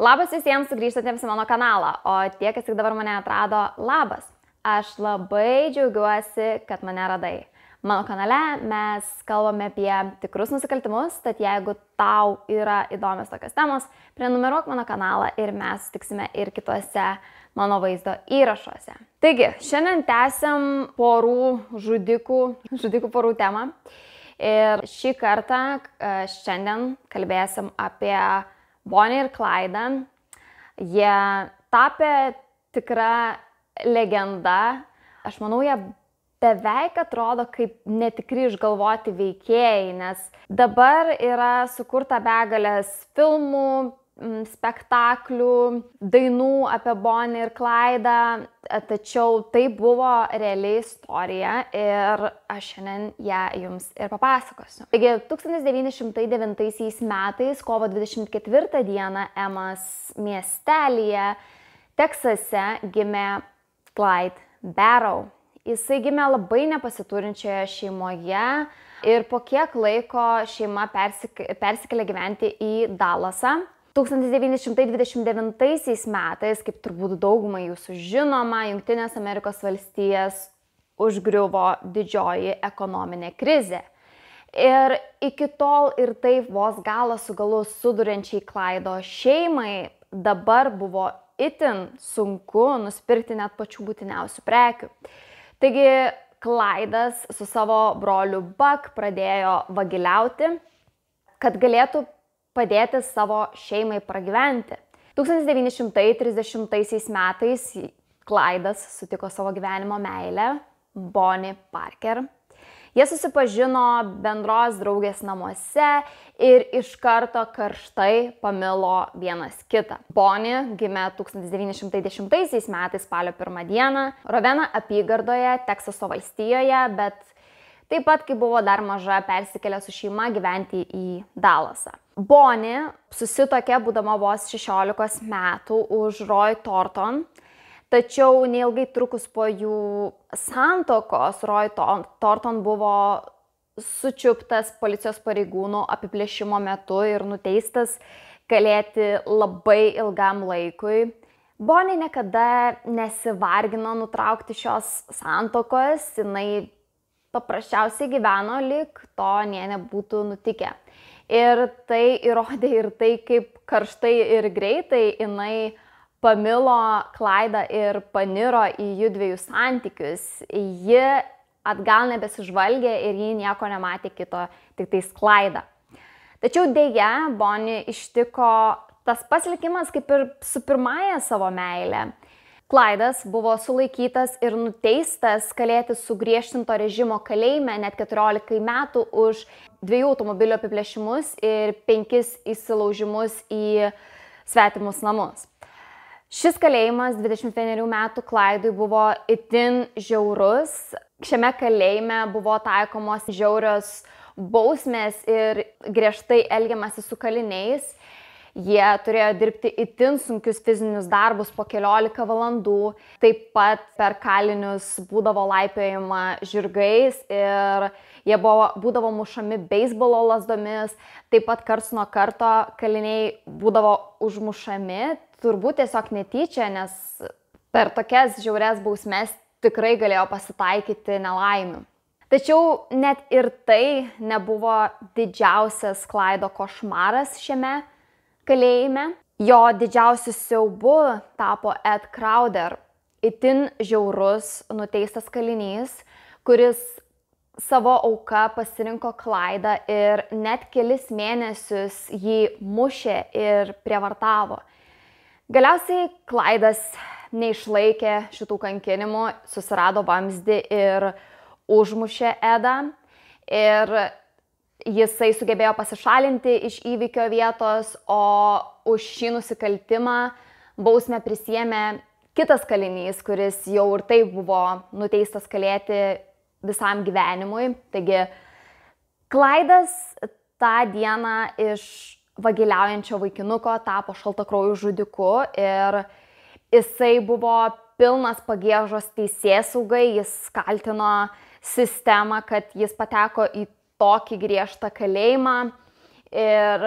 Labas visiems sugrįžtantiems į mano kanalą, o tie, kas tik dabar mane atrado, labas. Aš labai džiaugiuosi, kad mane radai. Mano kanale mes kalbame apie tikrus nusikaltimus, tad jeigu tau yra įdomios tokios temos, prenumeruok mano kanalą ir mes tiksime ir kituose mano vaizdo įrašuose. Taigi, šiandien tęsiam žudikų porų temą. Ir šį kartą šiandien kalbėsim apie Bonnie ir Clydą. Jie tapę tikra legenda. Aš manau, jie beveik atrodo kaip netikri išgalvoti veikėjai, nes dabar yra sukurta begalės filmų, spektaklių, dainų apie Bonnie ir Clydą, tačiau tai buvo reali istorija ir aš šiandien ją jums ir papasakosiu. Taigi, 1909 metais, kovo 24 dieną, Emas miestelyje, Teksase, gimė Clyde Barrow. Jisai gimė labai nepasiturinčioje šeimoje ir po kiek laiko šeima persikėlė gyventi į Dallasą. 1929 metais, kaip turbūt daugumai jūsų žinoma, Jungtinės Amerikos valstijas užgriuvo didžioji ekonominė krizė. Ir iki tol ir taip vos galą su galu suduriančiai Clydo šeimai dabar buvo itin sunku nusipirkti net pačių būtiniausių prekių. Taigi Clydas su savo broliu Buck pradėjo vagiliauti, kad galėtų padėti savo šeimai pragyventi. 1930 metais Clydas sutiko savo gyvenimo meilę, Bonnie Parker. Jie susipažino bendros draugės namuose ir iš karto karštai pamilo vienas kitą. Bonnie gimė 1910 metais spalio 1 dieną Rovena apygardoje, Teksaso valstijoje, bet taip pat, kai buvo dar maža, persikėlė su šeima gyventi į Dallasą. Bonnie susituokė būdama vos 16 metų už Roy Thornton, tačiau neilgai trukus po jų santuokos Roy Thornton buvo sučiuptas policijos pareigūnų apiplėšimo metu ir nuteistas kalėti labai ilgam laikui. Bonnie niekada nesivargino nutraukti šios santuokos, jinai paprasčiausiai gyveno, lyg to nė nebūtų nutikę. Ir tai įrodė ir tai, kaip karštai ir greitai jinai pamilo Clydą ir paniro į jų dviejų santykius. Ji atgal nebesižvalgė ir ji nieko nematė kito, tik tais Clydą. Tačiau dėja, Bonnie ištiko tas pats likimas kaip ir su pirmąja savo meile. Clydas buvo sulaikytas ir nuteistas kalėti sugriežtinto režimo kalėjime net 14 metų už 2 automobilio apiplėšimus ir 5 įsilaužimus į svetimus namus. Šis kalėjimas 21 metų Clydui buvo itin žiaurus. Šiame kalėjime buvo taikomos žiaurios bausmės ir griežtai elgiamasi su kaliniais. Jie turėjo dirbti itin sunkius fizinius darbus po 14 valandų. Taip pat per kalinius būdavo laipiojama žirgais ir jie būdavo mušami beisbolo lazdomis. Taip pat karts nuo karto kaliniai būdavo užmušami, turbūt tiesiog netyčia, nes per tokias žiaurias bausmes tikrai galėjo pasitaikyti nelaimių. Tačiau net ir tai nebuvo didžiausias Clydo košmaras šiame kalėjime. Jo didžiausiu siaubu tapo Ed Crowder, itin žiaurus nuteistas kalinys, kuris savo auka pasirinko Clydą ir net kelis mėnesius jį mušė ir prievartavo. Galiausiai Clydas neišlaikė šitų kankinimų, susirado vamzdį ir užmušė Edą. Ir jisai sugebėjo pasišalinti iš įvykio vietos, o už šį nusikaltimą bausmę prisiėmė kitas kalinys, kuris jau ir taip buvo nuteistas kalėti visam gyvenimui. Taigi, Clydas tą dieną iš vagiliaujančio vaikinuko tapo šaltakraujų žudiku ir jisai buvo pilnas pagiežos teisėsaugai, jis kaltino sistemą, kad jis pateko į tokį griežtą kalėjimą ir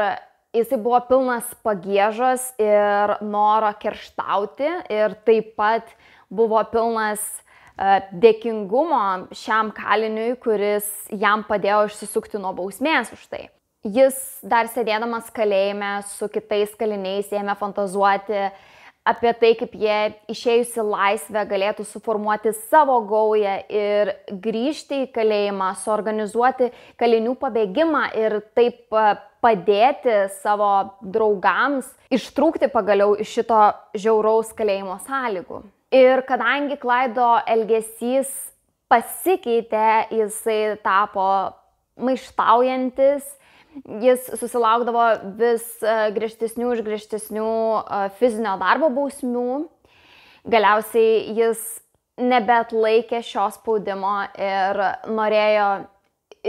jisai buvo pilnas pagiežos ir noro kerštauti ir taip pat buvo pilnas dėkingumo šiam kaliniui, kuris jam padėjo išsisukti nuo bausmės už tai. Jis dar sėdėdamas kalėjime su kitais kaliniais ėmė fantazuoti apie tai, kaip jie išėjusi laisvę galėtų suformuoti savo gaują ir grįžti į kalėjimą, suorganizuoti kalinių pabėgimą ir taip padėti savo draugams ištrūkti pagaliau iš šito žiauraus kalėjimo sąlygų. Ir kadangi Klaido elgesys pasikeitė, jisai tapo maištaujantis, jis susilaukdavo vis griežtesnių ir griežtesnių fizinio darbo bausmių. Galiausiai jis nebeatlaikė šio spaudimo ir norėjo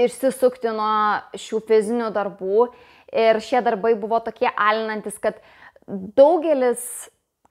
išsisukti nuo šių fizinių darbų. Ir šie darbai buvo tokie alinantis, kad daugelis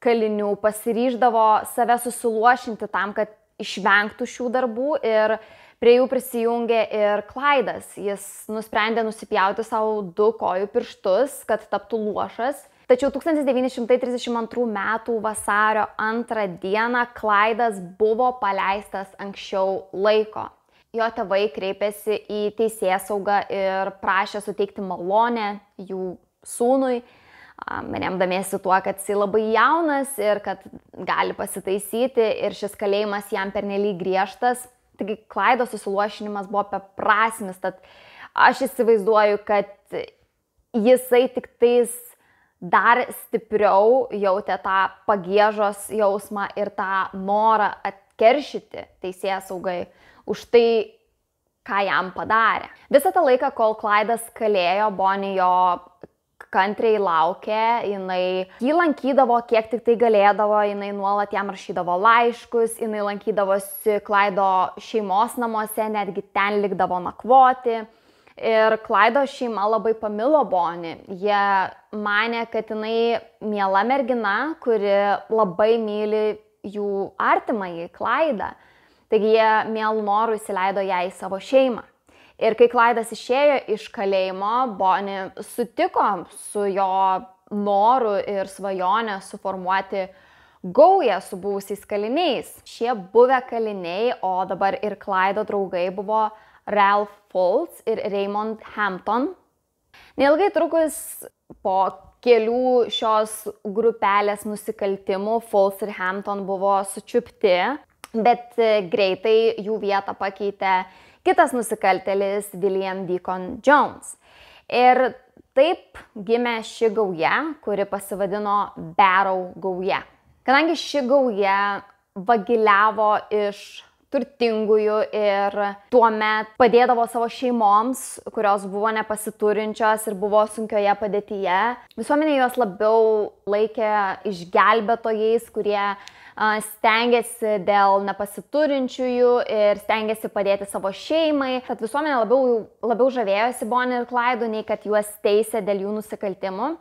kalinių pasiryždavo save susiluošinti tam, kad išvengtų šių darbų ir prie jų prisijungė ir Klaidas. Jis nusprendė nusipjauti savo 2 kojų pirštus, kad taptų luošas. Tačiau 1932 m. vasario 2 d. Klaidas buvo paleistas anksčiau laiko. Jo tėvai kreipėsi į teisėsaugą ir prašė suteikti malonę jų sūnui, remdamiesi tuo, kad jis labai jaunas ir kad gali pasitaisyti ir šis kalėjimas jam pernelyg griežtas. Taigi Klaido susiluošinimas buvo beprasmis, tad aš įsivaizduoju, kad jisai tik tais dar stipriau jautė tą pagiežos jausmą ir tą norą atkeršyti teisėsaugai už tai, ką jam padarė. Visą tą laiką, kol Klaidas kalėjo, Bonnie jo kantriai laukė, jinai jį lankydavo kiek tik tai galėdavo, jinai nuolat jam rašydavo laiškus, jinai lankydavosi Klaido šeimos namuose, netgi ten likdavo nakvoti. Ir Klaido šeima labai pamilo Bonnie. Jie manė, kad jinai miela mergina, kuri labai myli jų artimąjį Klaidą. Taigi jie mielų norų įsileido ją į savo šeimą. Ir kai Klaidas išėjo iš kalėjimo, Bonnie sutiko su jo noru ir svajonę suformuoti gaują su buvusiais kaliniais. Šie buvę kaliniai, o dabar ir Klaido draugai buvo Ralph Fultz ir Raymond Hampton. Neilgai trukus po kelių šios grupelės nusikaltimų Fultz ir Hampton buvo sučiupti, bet greitai jų vietą pakeitė kitas nusikaltėlis William Deacon Jones. Ir taip gimė ši gauja, kuri pasivadino Barrow gauja. Kadangi ši gauja vagiliavo iš turtingųjų ir tuomet padėdavo savo šeimoms, kurios buvo nepasiturinčios ir buvo sunkioje padėtyje, visuomenė juos labiau laikė išgelbėtojais, kurie stengiasi dėl nepasiturinčiųjų ir stengiasi padėti savo šeimai. Tad visuomenė labiau žavėjosi Bonnie ir Clydu, nei kad juos teisė dėl jų nusikaltimų.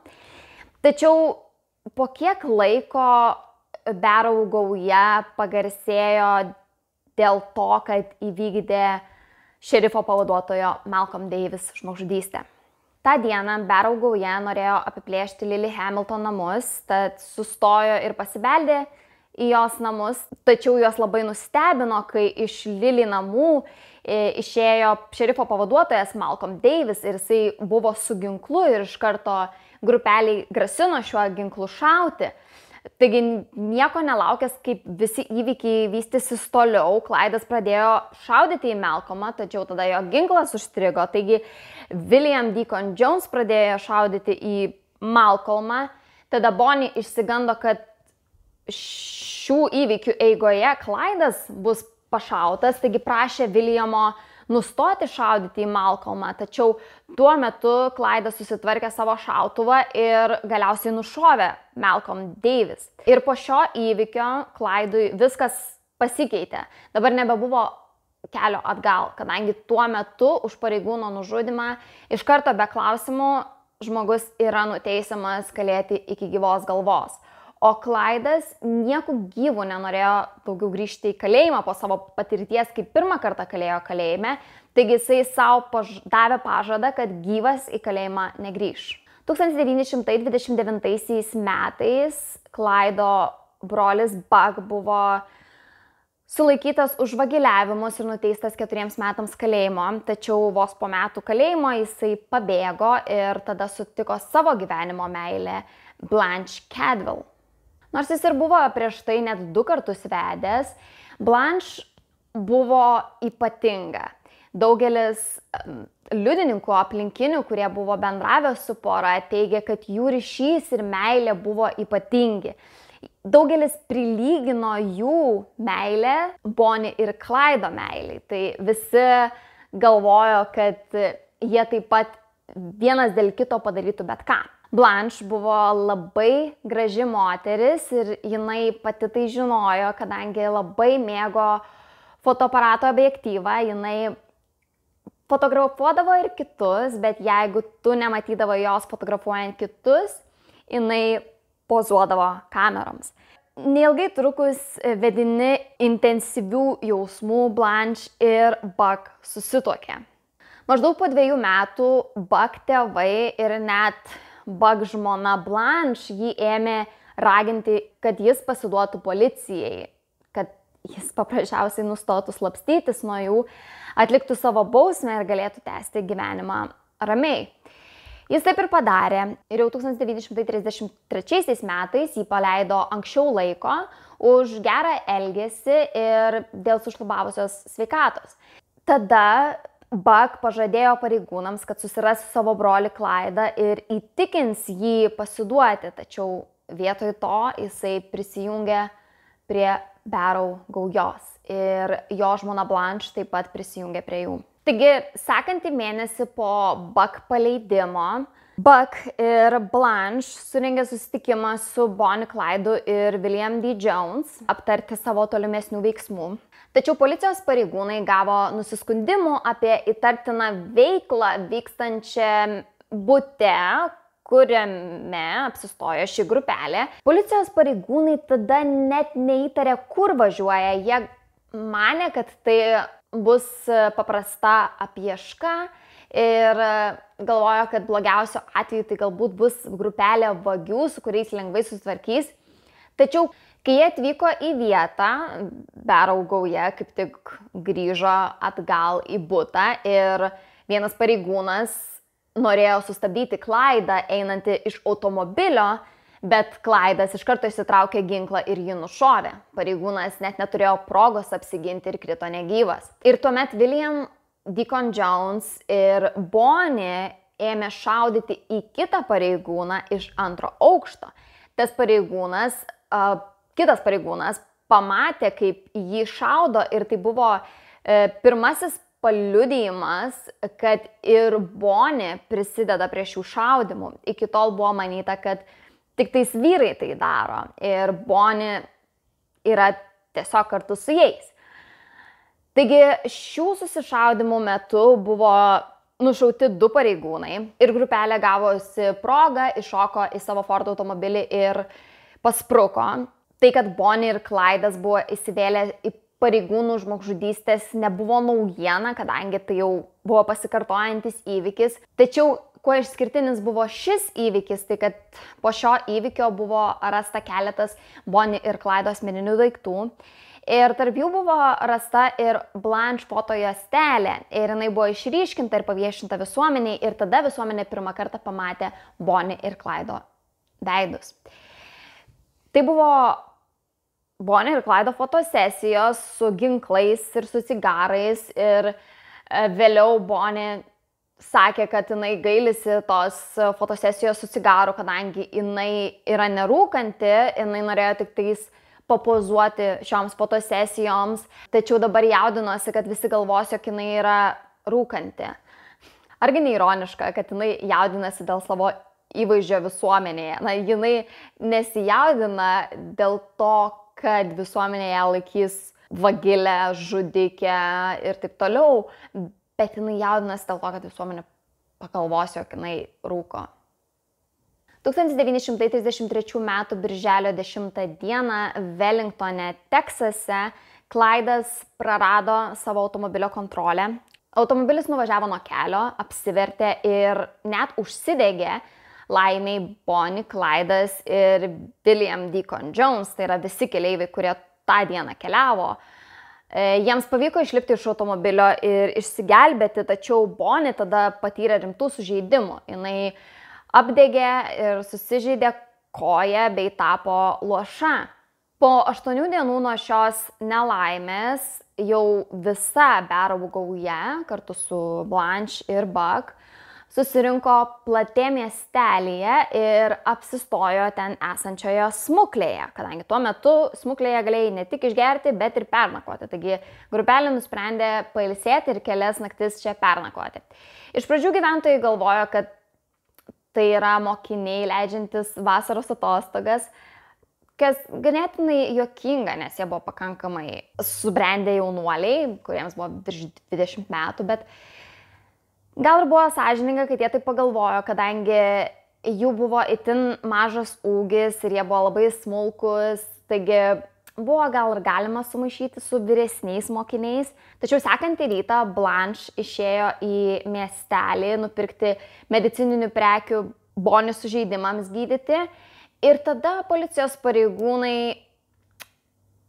Tačiau po kiek laiko Barrow gauja pagarsėjo dėl to, kad įvykdė šerifo pavaduotojo Malcolm Davis žmogžudystę. Ta dieną Barrow gauja norėjo apiplėšti Lily Hamilton namus, tad sustojo ir pasibeldė į jos namus, tačiau jos labai nustebino, kai iš Lily namų išėjo šerifo pavaduotojas Malcolm Davis ir jisai buvo su ginklu ir iš karto grupeliai grasino šiuo ginklu šauti. Taigi nieko nelaukęs, kaip visi įvykiai vystysis toliau, Clydas pradėjo šaudyti į Malcolmą, tačiau tada jo ginklas užstrigo. Taigi William Deacon Jones pradėjo šaudyti į Malcolmą, tada Bonnie išsigando, kad šių įvykių eigoje Clydas bus pašautas, taigi prašė Williamo nustoti šaudyti į Malcolmą, tačiau tuo metu Clydas susitvarkė savo šautuvą ir galiausiai nušovė Malcolm Davis. Ir po šio įvykio Clydui viskas pasikeitė. Dabar nebebuvo kelio atgal, kadangi tuo metu už pareigūno nužudymą iš karto be klausimų žmogus yra nuteisiamas kalėti iki gyvos galvos. O Clydas nieku gyvu nenorėjo daugiau grįžti į kalėjimą po savo patirties, kai pirmą kartą kalėjo kalėjime, taigi jisai savo davė pažadą, kad gyvas į kalėjimą negrįš. 1929 metais Clydo brolis Buck buvo sulaikytas už vagiliavimus ir nuteistas 4 metams kalėjimo, tačiau vos po metų kalėjimo jisai pabėgo ir tada sutiko savo gyvenimo meilę Blanche Cadwell. Nors jis ir buvo prieš tai net 2 kartus vedęs, Blanche buvo ypatinga. Daugelis liudininkų aplinkinių, kurie buvo bendravę su pora, teigia, kad jų ryšys ir meilė buvo ypatingi. Daugelis prilygino jų meilę Bonnie ir Clydo meiliai. Tai visi galvojo, kad jie taip pat vienas dėl kito padarytų bet ką. Blanche buvo labai graži moteris ir jinai pati tai žinojo, kadangi labai mėgo fotoaparato objektyvą. Jinai fotografuodavo ir kitus, bet jeigu tu nematydavo jos fotografuojant kitus, jinai pozuodavo kameroms. Neilgai trukus vedini intensyvių jausmų Blanche ir Buck susituokė. Maždaug po 2 metų Buck tėvai ir net Buck žmona Blanche jį ėmė raginti, kad jis pasiduotų policijai, kad jis paprasčiausiai nustotų slapstytis nuo jų, atliktų savo bausmę ir galėtų tęsti gyvenimą ramiai. Jis taip ir padarė ir jau 1933 metais jį paleido anksčiau laiko už gerą elgesį ir dėl sušlubavusios sveikatos. Tada Buck pažadėjo pareigūnams, kad susiras savo brolį Clydą ir įtikins jį pasiduoti, tačiau vietoj to jisai prisijungė prie Barrow gaujos ir jo žmona Blanche taip pat prisijungė prie jų. Taigi, sekantį mėnesį po Buck paleidimo, Buck ir Blanche surengė susitikimą su Bonnie Clydu ir William D. Jones aptarti savo tolimesnių veiksmų. Tačiau policijos pareigūnai gavo nusiskundimų apie įtartiną veiklą vykstančią bute, kuriame apsistojo ši grupelė. Policijos pareigūnai tada net neįtarė, kur važiuoja. Jie manė, kad tai bus paprasta apieška ir galvojo, kad blogiausio atveju tai galbūt bus grupelė vagių, su kuriais lengvai susitvarkys. Tačiau, kai jie atvyko į vietą, Barrow gauja kaip tik grįžo atgal į butą ir vienas pareigūnas norėjo sustabdyti Clydą einantį iš automobilio, bet Clydas iš karto išsitraukė ginklą ir jį nušovė. Pareigūnas net neturėjo progos apsiginti ir krito negyvas. Ir tuomet William Deacon Jones ir Bonnie ėmė šaudyti į kitą pareigūną iš 2 aukšto. Kitas pareigūnas pamatė, kaip jį šaudo ir tai buvo pirmasis paliudijimas, kad ir Bonnie prisideda prie šių šaudimų. Iki tol buvo manyta, kad tik tais vyrai tai daro ir Bonnie yra tiesiog kartu su jais. Taigi šių susišaudimų metu buvo nušauti 2 pareigūnai ir grupelė gavosi progą, iššoko į savo Ford automobilį ir paspruko. Tai, kad Bonnie ir Clydas buvo įsivėlę į pareigūnų žmogžudystės, nebuvo naujiena, kadangi tai jau buvo pasikartojantis įvykis. Tačiau kuo išskirtinis buvo šis įvykis, tai kad po šio įvykio buvo rasta keletas Bonnie ir Clydo asmeninių daiktų. Ir tarp jų buvo rasta ir Blanche fotojuostelė. Ir jinai buvo išryškinta ir paviešinta visuomeniai. Ir tada visuomenė pirmą kartą pamatė Bonnie ir Clydo veidus. Tai buvo Bonnie ir Clydo fotosesijos su ginklais ir su cigarais. Ir vėliau Bonnie sakė, kad jinai gailisi tos fotosesijos su cigaru, kadangi jinai yra nerūkanti, jinai norėjo tik tais papozuoti šioms fotosesijoms, tačiau dabar jaudinosi, kad visi galvos, jog jinai yra rūkanti. Argi neironiška, kad jinai jaudinasi dėl savo įvaizdžio visuomenėje. Na, jinai nesijaudina dėl to, kad visuomenė ją laikys vagilę, žudikę ir taip toliau, bet jinai jaudinasi dėl to, kad visuomenė pagalvos, jog jinai rūko. 1933 m. birželio 10 d. Wellingtone, Teksase, Clydas prarado savo automobilio kontrolę. Automobilis nuvažiavo nuo kelio, apsivertė ir net užsidegė. laimiai Bonnie, Clydas ir William Deacon Jones, tai yra visi keleiviai, kurie tą dieną keliavo. Jiems pavyko išlipti iš automobilio ir išsigelbėti, tačiau Bonnie tada patyrė rimtų sužeidimų. Jis apdegė ir susižeidė koją bei tapo luoša. Po 8 dienų nuo šios nelaimės jau visa Barrow gauja kartu su Blanche ir Buck susirinko platė miestelyje ir apsistojo ten esančioje smuklėje, kadangi tuo metu smuklėje galėjai ne tik išgerti, bet ir pernakvoti. Taigi grupelė nusprendė pailsėti ir kelias naktis čia pernakvoti. Iš pradžių gyventojai galvojo, kad tai yra mokiniai leidžiantis vasaros atostogas, kas ganėtinai juokinga, nes jie buvo pakankamai subrendę jaunuoliai, kuriems buvo virš 20 metų, bet gal ir buvo sąžininga, kad jie taip pagalvojo, kadangi jų buvo itin mažas ūgis ir jie buvo labai smulkus, taigi buvo gal ir galima sumaišyti su vyresniais mokiniais. Tačiau sekantį rytą Blanche išėjo į miestelį nupirkti medicininių prekių Bonnie sužeidimams gydyti. Ir tada policijos pareigūnai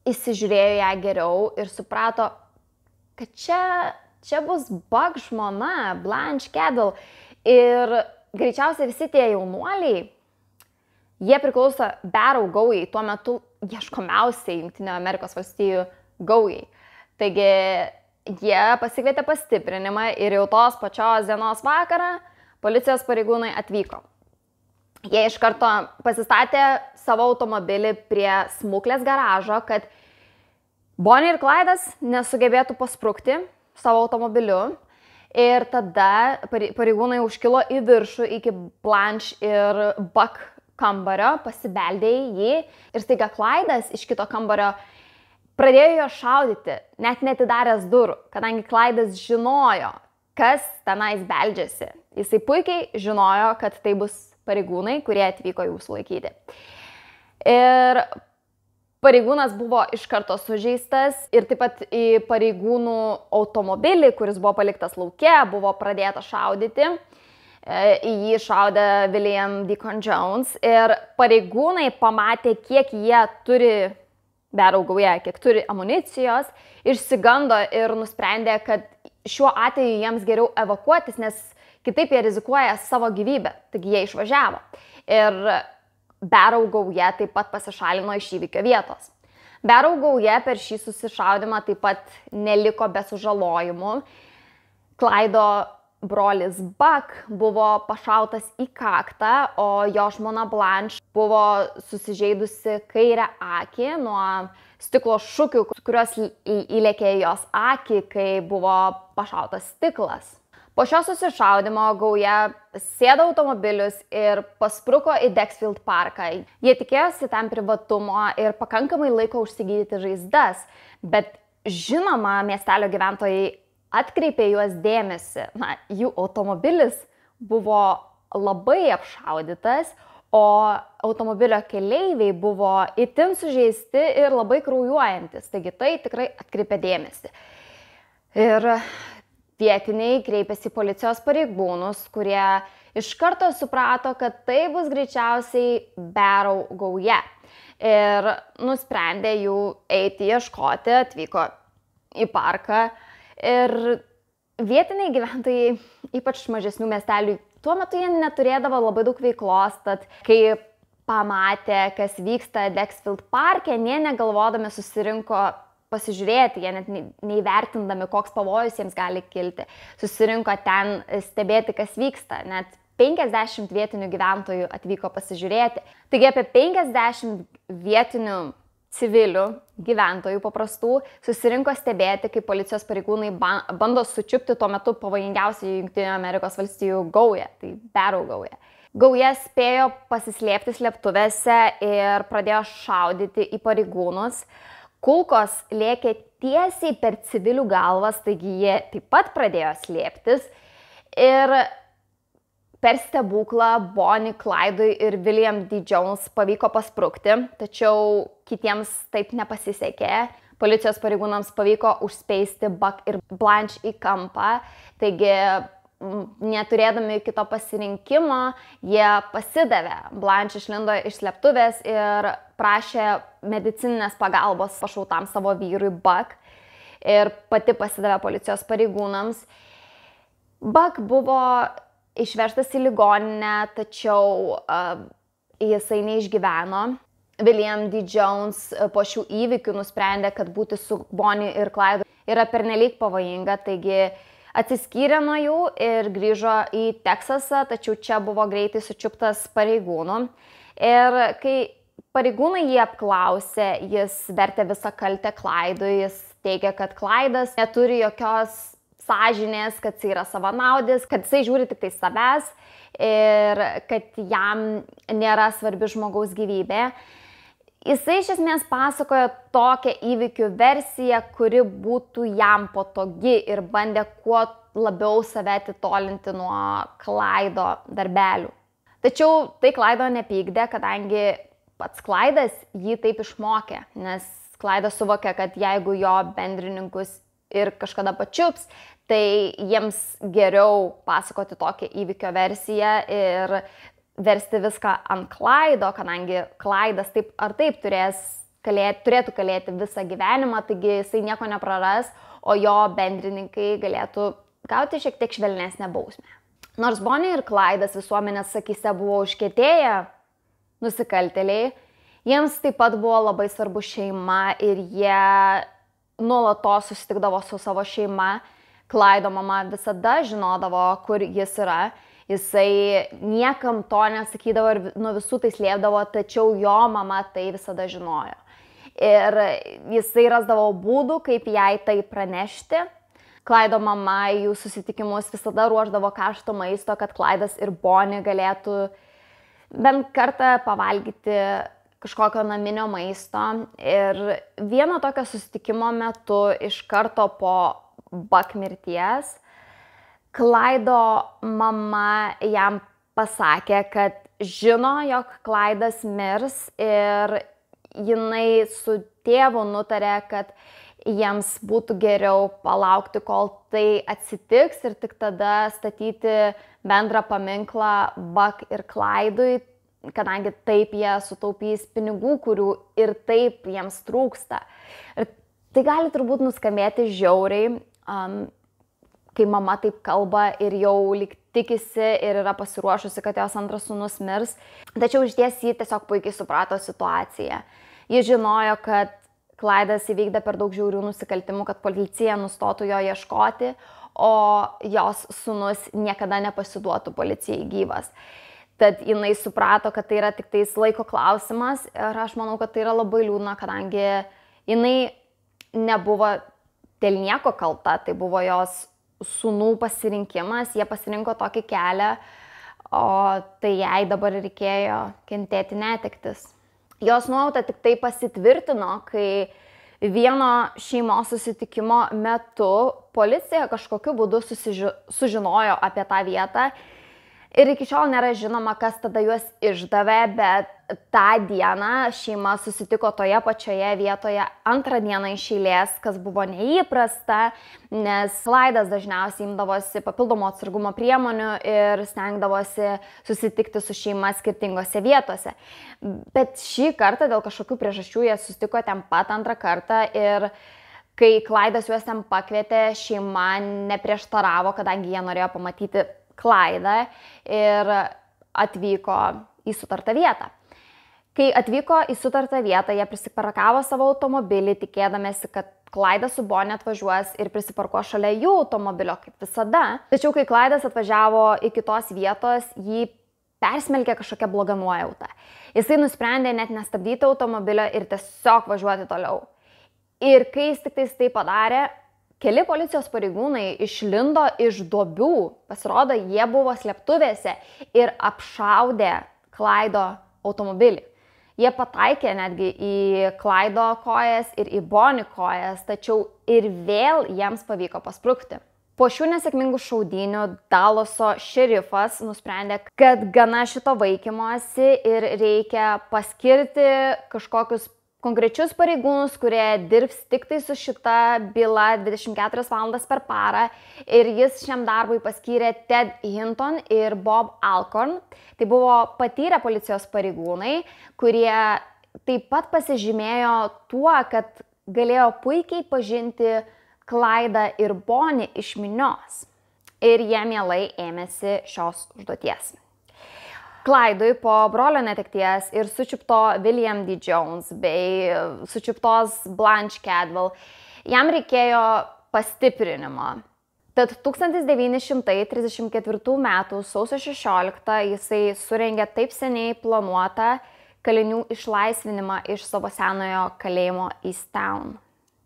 įsižiūrėjo ją geriau ir suprato, kad čia bus Buck žmona, Blanche Cadwell. Ir greičiausiai visi tie jaunuoliai, jie priklauso Barrow gaujai, tuo metu ieškomiausiai Jungtinių Amerikos valstijų gaujai. Taigi jie pasikvietė pastiprinimą ir jau tos pačios dienos vakarą policijos pareigūnai atvyko. Jie iš karto pasistatė savo automobilį prie smuklės garažo, kad Bonnie ir Clydas nesugebėtų pasprukti savo automobiliu. Ir tada pareigūnai užkilo į viršų iki Blanche ir Buck kambario, pasibeldė į jį. Ir staiga Clydas iš kito kambario pradėjo jo šaudyti, net netidaręs durų, kadangi Clydas žinojo, kas tenais beldžiasi. Jisai puikiai žinojo, kad tai bus pareigūnai, kurie atvyko jų sulaikyti. Ir pareigūnas buvo iš karto sužeistas ir taip pat į pareigūnų automobilį, kuris buvo paliktas lauke, buvo pradėta šaudyti. Į jį šaudė William Deacon Jones ir pareigūnai pamatė, kiek jie turi Barrow gauja, kiek turi amunicijos, išsigando ir nusprendė, kad šiuo atveju jiems geriau evakuotis, nes kitaip jie rizikuoja savo gyvybę, taigi jie išvažiavo. Ir Barrow gauja taip pat pasišalino iš įvykio vietos. Barrow gauja per šį susišaudimą taip pat neliko be sužalojimų. Clydo brolis Buck buvo pašautas į kaktą, o jo žmona Blanche buvo susižeidusi kairę akį nuo stiklo šukių, kurios įlėkė į jos akį, kai buvo pašautas stiklas. Po šio susišaudimo gauja sėdo automobilius ir paspruko į Dexfield parką. Jie tikėjosi tam privatumo ir pakankamai laiko užsigydyti žaizdas, bet žinoma, miestelio gyventojai atkreipė juos dėmesį. Jų automobilis buvo labai apšaudytas, o automobilio keleiviai buvo itin sužeisti ir labai kraujuojantis. Taigi tai tikrai atkreipė dėmesį. Ir vietiniai kreipėsi į policijos pareigūnus, kurie iš karto suprato, kad tai bus greičiausiai Barrow gauja. Ir nusprendė jų eiti ieškoti, atvyko į parką. Ir vietiniai gyventojai, ypač mažesnių miestelių, tuo metu jie neturėdavo labai daug veiklos, tad kai pamatė, kas vyksta Dexfield parke, jie negalvodami susirinko pasižiūrėti, jie net neįvertindami, koks pavojus jiems gali kilti. Susirinko ten stebėti, kas vyksta. Net 50 vietinių gyventojų atvyko pasižiūrėti. Taigi apie 50 vietinių civilių gyventojų paprastų susirinko stebėti, kaip policijos pareigūnai bando sučiupti tuo metu pavojingiausią Jungtinių Amerikos valstijų gaują, tai Barrow gauja. Gauja spėjo pasislėpti slėptuvėse ir pradėjo šaudyti į pareigūnus. Kulkos lėkė tiesiai per civilių galvas, taigi jie taip pat pradėjo slėptis. Ir per stebuklą Bonnie, Clydui ir William D. Jones pavyko pasprukti, tačiau kitiems taip nepasisekė. Policijos pareigūnams pavyko užspeisti Buck ir Blanche į kampą, taigi neturėdami kito pasirinkimo, jie pasidavė. Blanche išlindo iš slėptuvės ir prašė medicininės pagalbos pašautam savo vyrui Buck ir pati pasidavė policijos pareigūnams. Buck buvo išvežtas į ligoninę, tačiau jisai neišgyveno. William D. Jones po šių įvykių nusprendė, kad būti su Bonnie ir Clyde yra pernelyg pavojinga, taigi atsiskyrė nuo jų ir grįžo į Teksasą, tačiau čia buvo greitai sučiuptas pareigūnų. Ir kai pareigūnai jį apklausė, jis vertė visą kaltę Clyde'ui, jis teigė, kad Clyde'as neturi jokios sąžinės, kad jis yra savanaudis, kad jisai žiūri tik tai savęs ir kad jam nėra svarbi žmogaus gyvybė. Jisai iš esmės pasakojo tokią įvykių versiją, kuri būtų jam patogi ir bandė kuo labiau save atitolinti nuo Clyde'o darbelių. Tačiau tai Clyde'o nepykdė, kadangi pats Clyde'as jį taip išmokė, nes Clyde'as suvokė, kad jeigu jo bendrininkus ir kažkada pačiups, tai jiems geriau pasakoti tokią įvykio versiją ir versti viską ant Clyde'o, kadangi Clyde'as taip ar taip turėtų kalėti visą gyvenimą, taigi jisai nieko nepraras, o jo bendrininkai galėtų gauti šiek tiek švelnesnę bausmę. Nors Bonnie ir Clyde'as visuomenės akyse buvo užkietėję nusikaltėliai, jiems taip pat buvo labai svarbu šeima ir jie nuolatos susitikdavo su savo šeima. Clyde'o mama visada žinodavo, kur jis yra. Jisai niekam to nesakydavo ir nuo visų tai slėpdavo, tačiau jo mama tai visada žinojo. Ir jisai rasdavo būdų, kaip jai tai pranešti. Clyde'o mama į jų susitikimus visada ruošdavo karšto maisto, kad Clyde'as ir Bonnie galėtų bent kartą pavalgyti kažkokio naminio maisto. Ir vieno tokio susitikimo metu iš karto po Buck mirties Clyde'o mama jam pasakė, kad žino, jog Clyde'as mirs ir jinai su tėvu nutarė, kad jiems būtų geriau palaukti, kol tai atsitiks ir tik tada statyti bendrą paminklą Buck ir Clyde'ui, kadangi taip jie sutaupys pinigų, kurių ir taip jiems trūksta. Ir tai gali turbūt nuskambėti žiauriai, kai mama taip kalba ir jau lyg tikisi ir yra pasiruošusi, kad jos antras sūnus mirs. Tačiau iš ties ji tiesiog puikiai suprato situaciją. Ji žinojo, kad Clyde'as įvykdė per daug žiaurių nusikaltimų, kad policija nustotų jo ieškoti, o jos sūnus niekada nepasiduotų policijai gyvas. Tad jinai suprato, kad tai yra tik tais laiko klausimas ir aš manau, kad tai yra labai liūdna, kadangi jinai nebuvo dėl nieko kalta, tai buvo jos sūnų pasirinkimas, jie pasirinko tokį kelią, o tai jai dabar reikėjo kentėti netektis. Jos nuojauta tik tai pasitvirtino, kai vieno šeimos susitikimo metu policija kažkokiu būdu sužinojo apie tą vietą ir iki šiol nėra žinoma, kas tada juos išdavė, bet tą dieną šeima susitiko toje pačioje vietoje antrą dieną iš eilės, kas buvo neįprasta, nes Clyde'as dažniausiai imdavosi papildomo atsargumo priemonių ir stengdavosi susitikti su šeima skirtingose vietose. Bet šį kartą dėl kažkokių priežasčių jie susitiko ten pat antrą kartą ir kai Clyde'as juos ten pakvietė, šeima neprieštaravo, kadangi jie norėjo pamatyti Clyde'ą ir atvyko į sutartą vietą. Kai atvyko į sutartą vietą, jie prisiparkavo savo automobilį, tikėdamėsi, kad Clyde'as su Bonnie atvažiuos ir prisiparkuo šalia jų automobilio, kaip visada. Tačiau kai Clyde'as atvažiavo iki tos vietos, jį persmelkė kažkokia bloga nuojauta. Jisai nusprendė net nestabdyti automobilio ir tiesiog važiuoti toliau. Ir kai jis tik tai padarė, keli policijos pareigūnai išlindo iš duobių, pasirodo, jie buvo slėptuvėse ir apšaudė Clyde'o automobilį. Jie pataikė netgi į Clyde'o kojas ir į Bonnie kojas, tačiau ir vėl jiems pavyko pasprukti. Po šių nesėkmingų šaudynių Dallaso šerifas nusprendė, kad gana šito vaikymosi ir reikia paskirti kažkokius konkrečius pareigūnus, kurie dirbs tik tai su šita byla 24 valandas per parą ir jis šiam darbui paskyrė Ted Hinton ir Bob Alcorn. Tai buvo patyrę policijos pareigūnai, kurie taip pat pasižymėjo tuo, kad galėjo puikiai pažinti Clydą ir Bonnie iš minios. Ir jie mielai ėmėsi šios užduoties. Clydui po brolio netekties ir sučiupto William D. Jones bei sučiuptos Blanche Cadwell jam reikėjo pastiprinimo. Tad 1934 m. sausio 16 jisai surengė taip seniai planuotą kalinių išlaisvinimą iš savo senojo kalėjimo Easttown.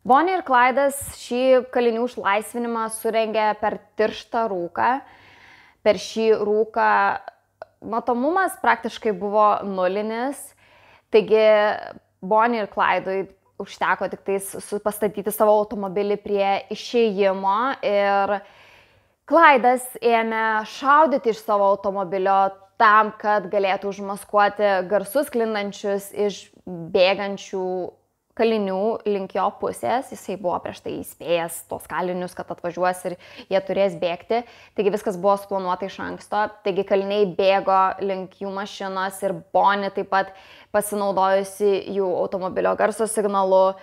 Bonnie ir Clydas šį kalinių išlaisvinimą surengė per tirštą rūką. Per šį rūką matomumas praktiškai buvo nulinis, taigi Bonnie ir Clydui užteko tik tais pastatyti savo automobilį prie išėjimo ir Clydas ėmė šaudyti iš savo automobilio tam, kad galėtų užmaskuoti garsus sklindančius iš bėgančių kalinių link jo pusės. Jisai buvo prieš tai įspėjęs tos kalinius, kad atvažiuos ir jie turės bėgti. Taigi viskas buvo suplanuota iš anksto. Taigi kaliniai bėgo link jų mašinos ir Bonnie taip pat pasinaudojusi jų automobilio garso signalu,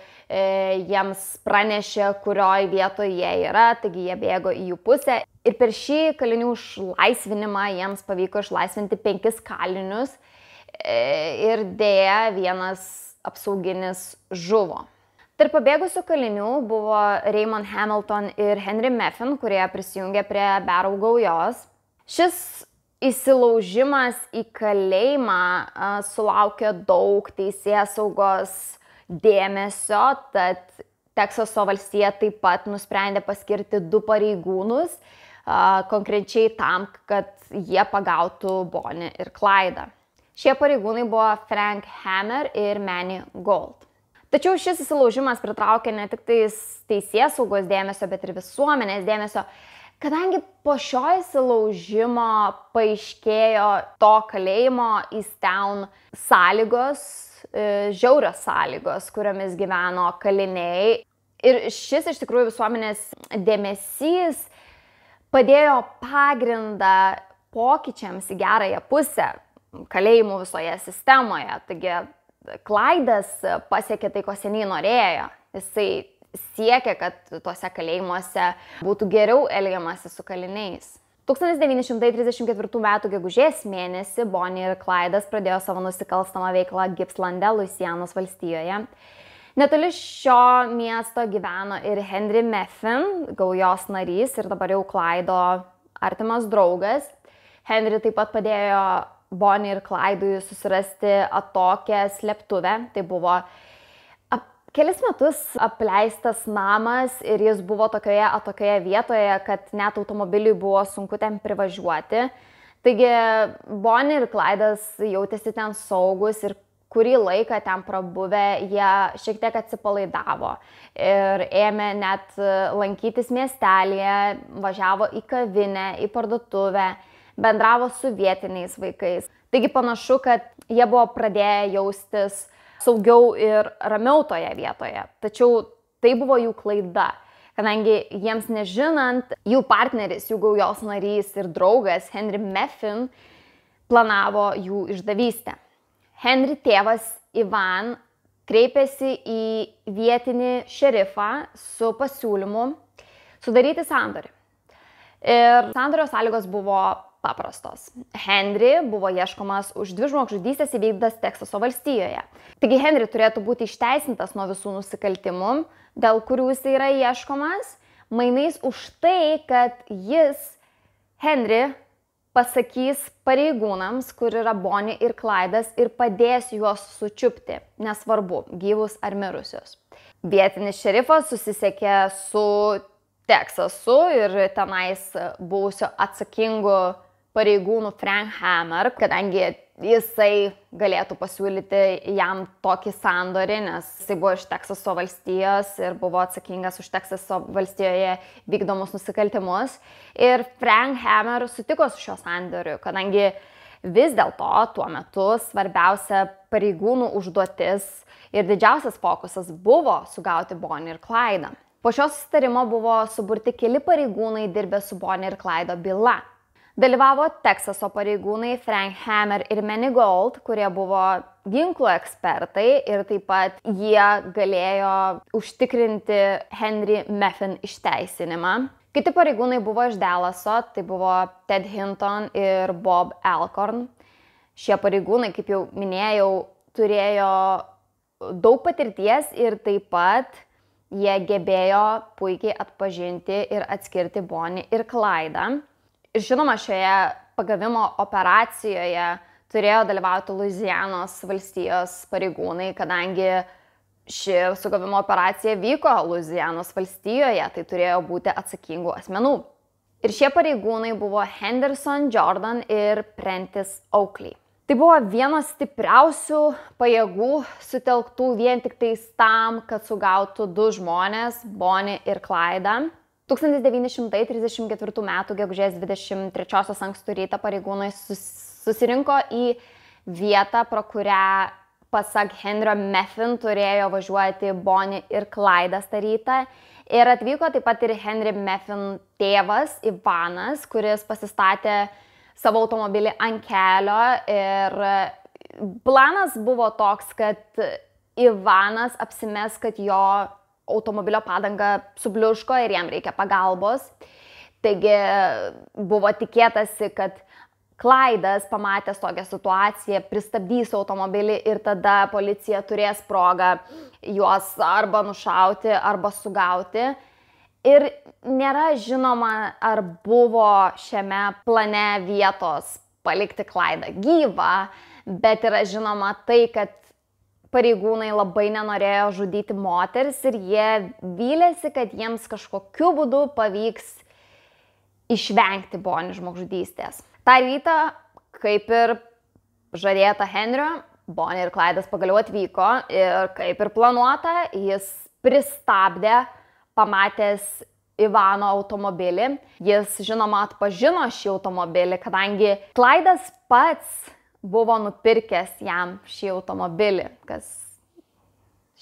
jiems pranešė, kurioj vietoje jie yra, taigi jie bėgo į jų pusę. Ir per šį kalinių išlaisvinimą jiems pavyko išlaisvinti 5 kalinius ir dėja vienas apsauginis žuvo. Tarp pabėgusių kalinių buvo Raymond Hamilton ir Henry Meffin, kurie prisijungė prie Barrow gaujos. Šis įsilaužimas į kalėjimą sulaukė daug teisėsaugos dėmesio, tad Teksaso valstija taip pat nusprendė paskirti 2 pareigūnus, konkrečiai tam, kad jie pagautų Bonnie ir Clydą. Šie pareigūnai buvo Frank Hammer ir Manny Gold. Tačiau šis įsilaužimas pritraukė ne tik teisėsaugos dėmesio, bet ir visuomenės dėmesio, kadangi po šio įsilaužimo paaiškėjo to kalėjimo Easttown sąlygos, žiaurios sąlygos, kuriomis gyveno kaliniai. Ir šis iš tikrųjų visuomenės dėmesys padėjo pagrindą pokyčiams į gerąją pusę kalėjimų visoje sistemoje. Taigi Clydas pasiekė tai, ko seniai norėjo. Jisai siekė, kad tuose kalėjimuose būtų geriau elgiamasi su kaliniais. 1934 m. gegužės mėnesį Bonnie ir Clydas pradėjo savo nusikalstamą veiklą Gippslande, Luisianos valstijoje. Netoli šio miesto gyveno ir Henry Meffin, gaujos narys ir dabar jau Clydo artimas draugas. Henry taip pat padėjo Bonnie ir Clydui susirasti atokią slėptuvę. Tai buvo kelis metus apleistas namas ir jis buvo tokioje atokioje vietoje, kad net automobiliui buvo sunku ten privažiuoti. Taigi Bonnie ir Clydas jautėsi ten saugus ir kurį laiką ten prabuvę jie šiek tiek atsipalaidavo ir ėmė net lankytis miestelėje, važiavo į kavinę, į parduotuvę, bendravo su vietiniais vaikais. Taigi panašu, kad jie buvo pradėję jaustis saugiau ir ramiau toje vietoje. Tačiau tai buvo jų klaida, kadangi jiems nežinant, jų partneris, jų gaujos narys ir draugas Henry Meffin planavo jų išdavystę. Henry tėvas Ivan kreipėsi į vietinį šerifą su pasiūlymu sudaryti sandorį. Ir sandorio sąlygos buvo paprastos. Henry buvo ieškomas už 2 žmogžudystės įvykdytas Teksaso valstijoje. Taigi Henry turėtų būti išteisintas nuo visų nusikaltimų, dėl kurių jis yra ieškomas, mainais už tai, kad jis, Henry, pasakys pareigūnams, kur yra Bonnie ir Clydas ir padės juos sučiupti, nesvarbu, gyvus ar mirusius. Vietinis šerifas susisiekė su Teksasu ir tenais buvusio atsakingu pareigūnų Frank Hammer, kadangi jisai galėtų pasiūlyti jam tokį sandorį, nes jisai buvo iš Teksaso valstijos ir buvo atsakingas už Teksaso valstijoje vykdomus nusikaltimus. Ir Frank Hammer sutiko su šiuo sandoriu, kadangi Vis dėlto tuo metu svarbiausia pareigūnų užduotis ir didžiausias fokusas buvo sugauti Bonnie ir Clydą. Po šio susitarimo buvo suburti keli pareigūnai dirbę su Bonnie ir Clydo byla. Dalyvavo Teksaso pareigūnai Frank Hammer ir Manny Gold, kurie buvo ginklų ekspertai ir taip pat jie galėjo užtikrinti Henry Meffin išteisinimą. Kiti pareigūnai buvo iš Dallaso, tai buvo Ted Hinton ir Bob Alcorn. Šie pareigūnai, kaip jau minėjau, turėjo daug patirties ir taip pat jie gebėjo puikiai atpažinti ir atskirti Bonnie ir Clydą. Ir žinoma, šioje pagavimo operacijoje turėjo dalyvauti Luizianos valstijos pareigūnai, kadangi ši sugavimo operacija vyko Luizianos valstijoje, tai turėjo būti atsakingų asmenų. Ir šie pareigūnai buvo Henderson, Jordan ir Prentice Oakley. Tai buvo vienas stipriausių pajėgų sutelktų vien tik tais tam, kad sugautų du žmonės, Bonnie ir Clydą. 1934 m. gegužės 23 ankstų rytą pareigūnai susirinko į vietą, pro kurią, pasak Henrio Meffin, turėjo važiuoti Bonnie ir Clydas tą rytą. Ir atvyko taip pat ir Henry Meffin tėvas Ivanas, kuris pasistatė savo automobilį ant kelio. Ir planas buvo toks, kad Ivanas apsimes, kad jo automobilio padanga subliuško ir jam reikia pagalbos. Taigi buvo tikėtasi, kad Clydas, pamatęs tokią situaciją, pristabdys automobilį ir tada policija turės progą juos arba nušauti, arba sugauti. Ir nėra žinoma, ar buvo šiame plane vietos palikti Clydą gyvą, bet yra žinoma tai, kad pareigūnai labai nenorėjo žudyti moters ir jie vylėsi, kad jiems kažkokiu būdu pavyks išvengti Bonnie žmogžudystės. Ta rytą, kaip ir žadėta Henrio, Bonnie ir Clydas pagaliau atvyko ir kaip ir planuota, jis pristabdė, pamatęs Ivano automobilį. Jis, žinoma, atpažino šį automobilį, kadangi Clydas pats buvo nupirkęs jam šį automobilį, kas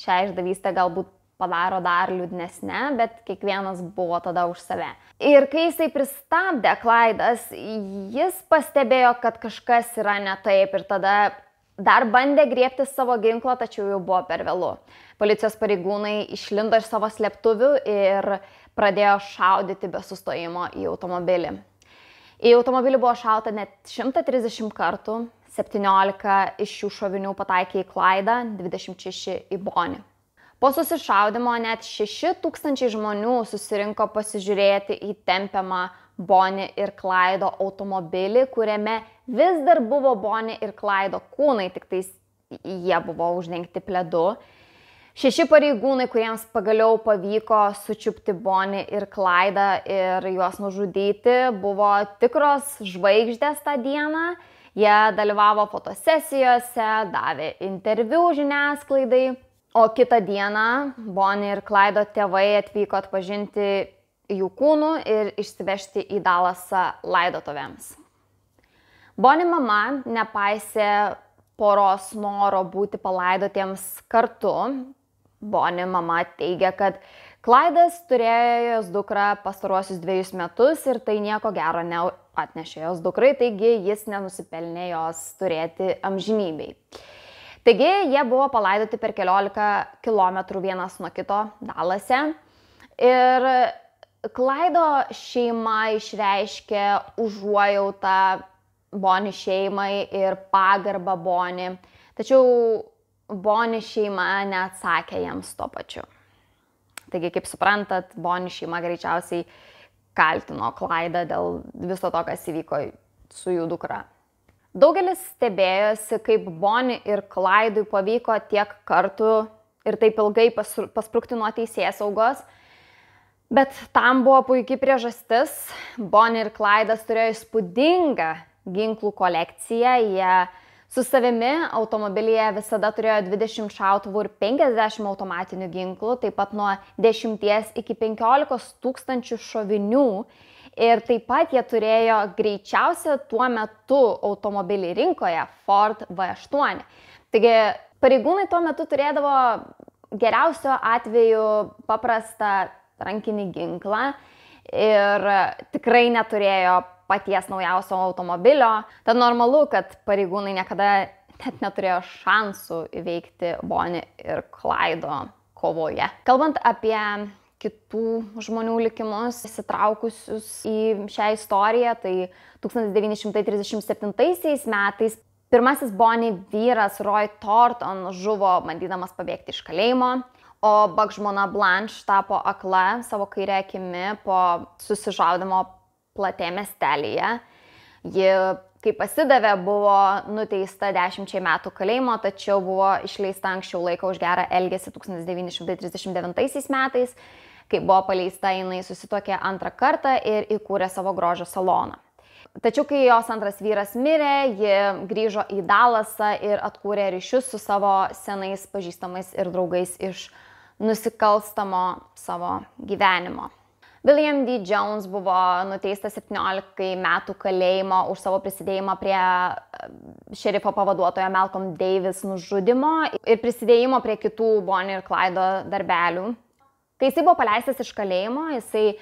šią išdavystę galbūt padaro dar liūdnesnę, bet kiekvienas buvo tada už save. Ir kai jisai pristabdė Clydas, jis pastebėjo, kad kažkas yra ne taip ir tada dar bandė griebti savo ginklą, tačiau jau buvo per vėlu. Policijos pareigūnai išlindo iš savo slėptuvių ir pradėjo šaudyti be sustojimo į automobilį. Į automobilį buvo šauta net 130 kartų, 17 iš šių šovinių pataikė į Clydą, 26 į Bonnie. Po susišaudimo net 6000 žmonių susirinko pasižiūrėti į tempiamą Bonnie ir Clydo automobilį, kuriame vis dar buvo Bonnie ir Clydo kūnai, tik tais jie buvo uždengti pledu. 6 pareigūnai, kuriems pagaliau pavyko sučiupti Bonnie ir Clydą ir juos nužudyti, buvo tikros žvaigždės tą dieną. Jie dalyvavo fotosesijose, davė interviu žiniasklaidai, o kitą dieną Bonnie ir Clydo tėvai atvyko atpažinti jų kūnų ir išsivežti į Dallasą laidotuvėms. Bonnie mama nepaisė poros noro būti palaidotiems kartu. Bonnie mama teigia, kad Clydas turėjo jos dukrą pastaruosius 2 metus ir tai nieko gero neatnešė jos dukrai, taigi jis nenusipelnė jos turėti amžinybei. Taigi jie buvo palaidoti per 14 kilometrų vienas nuo kito Dallase ir Clydo šeima išreiškė užuojautą Bonnie šeimai ir pagarbą Bonnie, tačiau Bonnie šeima neatsakė jiems tuo pačiu. Taigi, kaip suprantat, Bonnie šeima greičiausiai kaltino Clydą dėl viso to, kas įvyko su jų dukra. Daugelis stebėjosi, kaip Bonnie ir Clydui pavyko tiek kartų ir taip ilgai pasprukti nuo teisėsaugos, bet tam buvo puikiai priežastis. Bonnie ir Clydas turėjo įspūdingą ginklų kolekciją. Jie su savimi automobilyje visada turėjo 20 šautuvų ir 50 automatinių ginklų, taip pat nuo 10 iki 15 tūkstančių šovinių. Ir taip pat jie turėjo greičiausią tuo metu automobilį rinkoje Ford V8. Taigi pareigūnai tuo metu turėdavo geriausio atveju paprastą rankinį ginklą ir tikrai neturėjo paties naujausio automobilio. Tad normalu, kad pareigūnai niekada net neturėjo šansų įveikti Bonnie ir Clydo kovoje. Kalbant apie kitų žmonių likimus įsitraukusius į šią istoriją, tai 1937 metais pirmasis Bonnie vyras Roy Thornton žuvo bandydamas pabėgti iš kalėjimo, o Buck žmona Blanche tapo akla savo kairę akimi po susižaudymo Platė miestelyje. Ji, kai pasidavė, buvo nuteista 10 metų kalėjimo, tačiau buvo išleista anksčiau laiko už gerą elgesį 1939 metais. Kai buvo paleista, jinai susituokė antrą kartą ir įkūrė savo grožio saloną. Tačiau, kai jos antras vyras mirė, ji grįžo į Dallasą ir atkūrė ryšius su savo senais pažįstamais ir draugais iš nusikalstamo savo gyvenimo. William D. Jones buvo nuteistas 17 metų kalėjimo už savo prisidėjimą prie šerifo pavaduotojo Malcolm Davis nužudymo ir prisidėjimo prie kitų Bonnie ir Clydo darbelių. Kai jisai buvo paleistas iš kalėjimo, jisai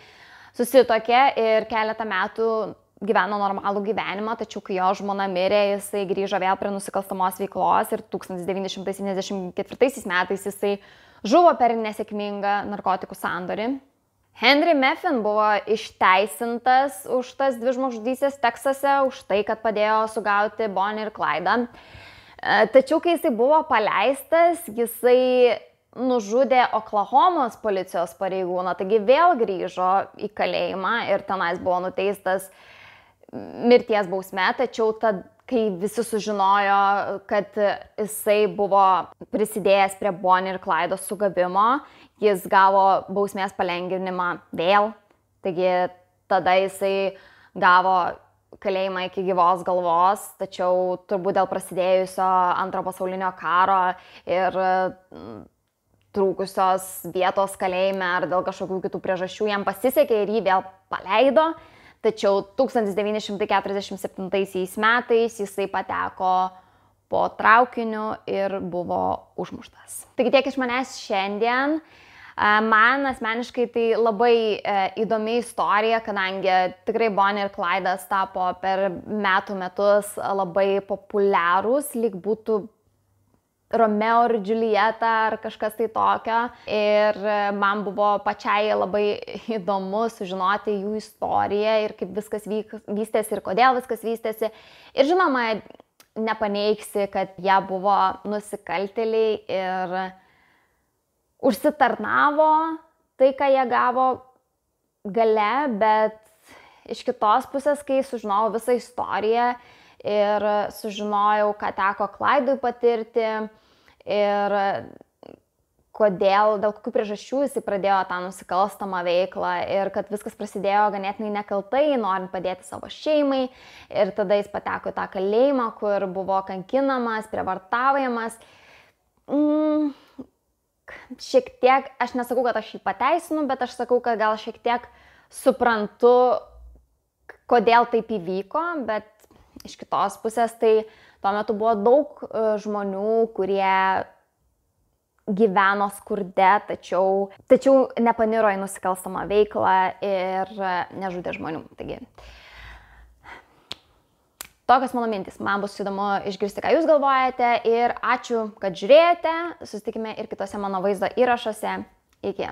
susituokė ir keletą metų gyveno normalų gyvenimą, tačiau kai jo žmona mirė, jisai grįžo vėl prie nusikalstamos veiklos ir 1974 metais jisai žuvo per nesėkmingą narkotikų sandorį. Henry Meffin buvo išteisintas už tas 2 žmogžudystės Teksase, už tai, kad padėjo sugauti Bonnie ir Clydą. Tačiau, kai jisai buvo paleistas, jisai nužudė Oklahomos policijos pareigūną, taigi vėl grįžo į kalėjimą ir tenais buvo nuteistas mirties bausme, tačiau tad, kai visi sužinojo, kad jisai buvo prisidėjęs prie Bonnie ir Clydo sugavimo, jis gavo bausmės palengvinimą vėl, taigi tada jisai gavo kalėjimą iki gyvos galvos, tačiau turbūt dėl prasidėjusio Antrojo pasaulinio karo ir trūkusios vietos kalėjime ar dėl kažkokių kitų priežasčių jam pasisekė ir jį vėl paleido. Tačiau 1947 metais jisai pateko po traukiniu ir buvo užmuštas. Taigi tiek iš manęs šiandien. Man asmeniškai tai labai įdomi istorija, kadangi tikrai Bonnie ir Clydas tapo per metus labai populiarūs, lyg būtų Romeo ir Julieta ar kažkas tai tokio. Ir man buvo pačiai labai įdomu sužinoti jų istoriją ir kaip viskas vystėsi ir kodėl viskas vystėsi. Ir žinoma, nepaneigsi, kad jie buvo nusikaltėliai ir užsitarnavo tai, ką jie gavo gale, bet iš kitos pusės, kai sužinojau visą istoriją ir sužinojau, ką teko Clydui patirti ir kodėl, dėl kokių priežasčių jisai pradėjo tą nusikalstamą veiklą ir kad viskas prasidėjo ganėtinai nekaltai, norint padėti savo šeimai ir tada jis pateko į tą kalėjimą, kur buvo kankinamas, prievartaujamas. Šiek tiek, aš nesakau, kad aš jį pateisinu, bet aš sakau, kad gal šiek tiek suprantu, kodėl taip įvyko, bet iš kitos pusės tai tuo metu buvo daug žmonių, kurie gyveno skurde, tačiau nepaniro į nusikalstamą veiklą ir nežudė žmonių. Taigi, tokios mano mintys. Man bus įdomu išgirsti, ką jūs galvojate ir ačiū, kad žiūrėjote. Susitikime ir kitose mano vaizdo įrašuose. Iki.